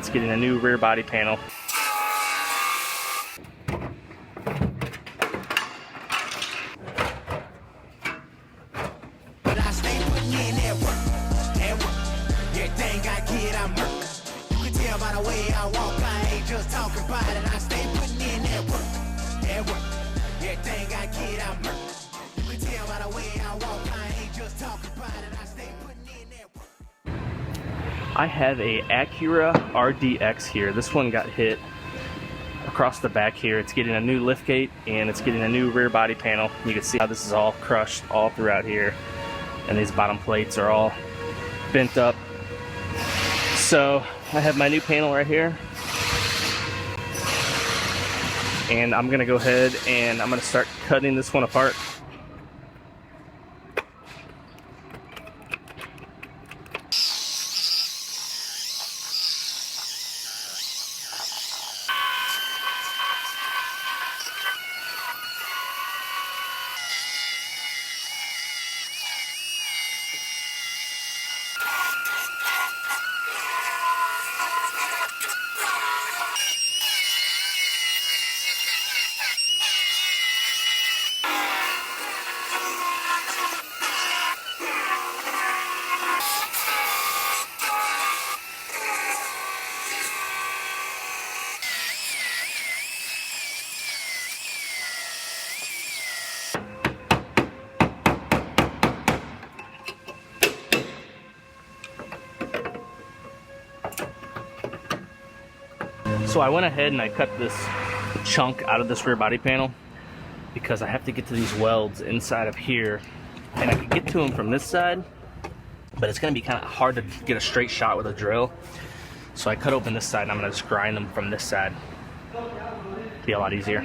It's getting a new rear body panel. I have a Acura RDX here. This one got hit across the back here. It's getting a new liftgate and it's getting a new rear body panel. You can see how this is all crushed all throughout here, and these bottom plates are all bent up. So I have my new panel right here, and I'm gonna go ahead and I'm gonna start cutting this one apart. So I went ahead and I cut this chunk out of this rear body panel because I have to get to these welds inside of here, and I could get to them from this side, but it's going to be kind of hard to get a straight shot with a drill. So I cut open this side and I'm going to just grind them from this side. It'll be a lot easier.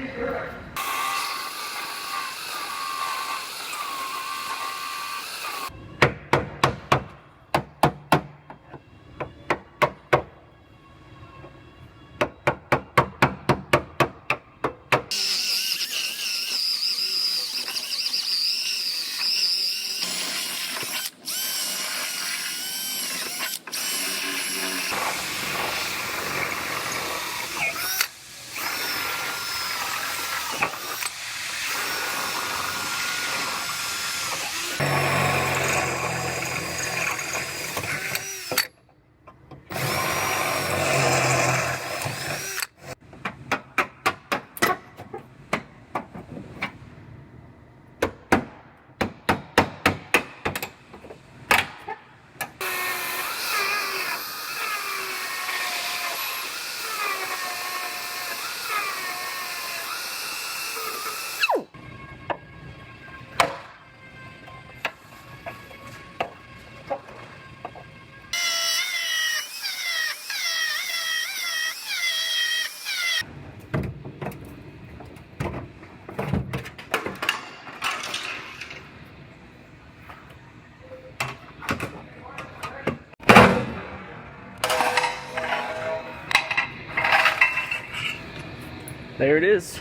There it is.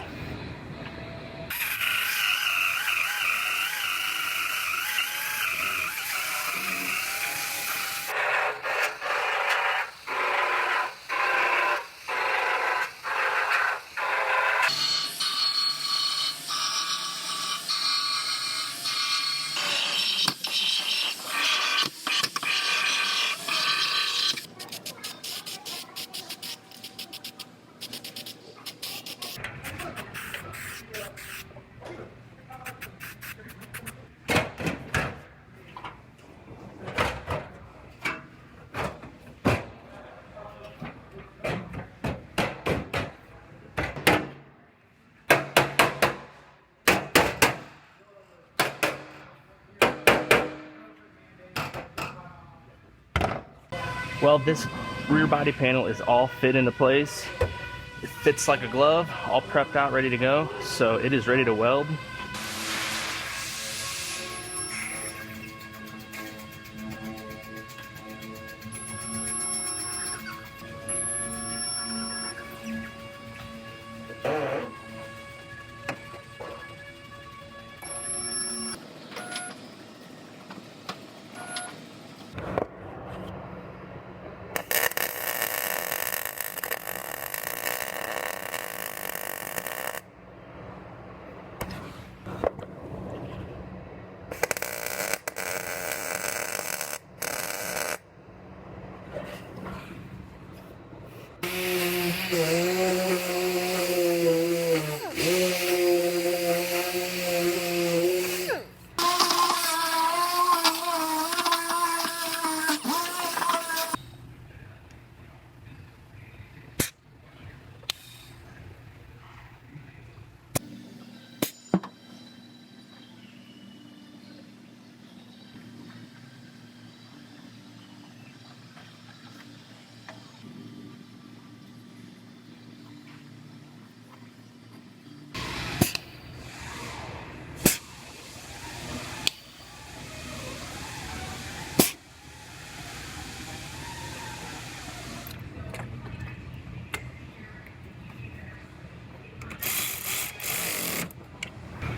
Well, this rear body panel is all fit into place. It fits like a glove, all prepped out, ready to go. So it is ready to weld.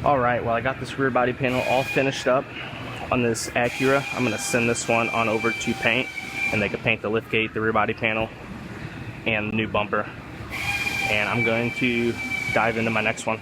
Alright, well I got this rear body panel all finished up on this Acura. I'm going to send this one on over to paint, and they can paint the liftgate, the rear body panel, and the new bumper. And I'm going to dive into my next one.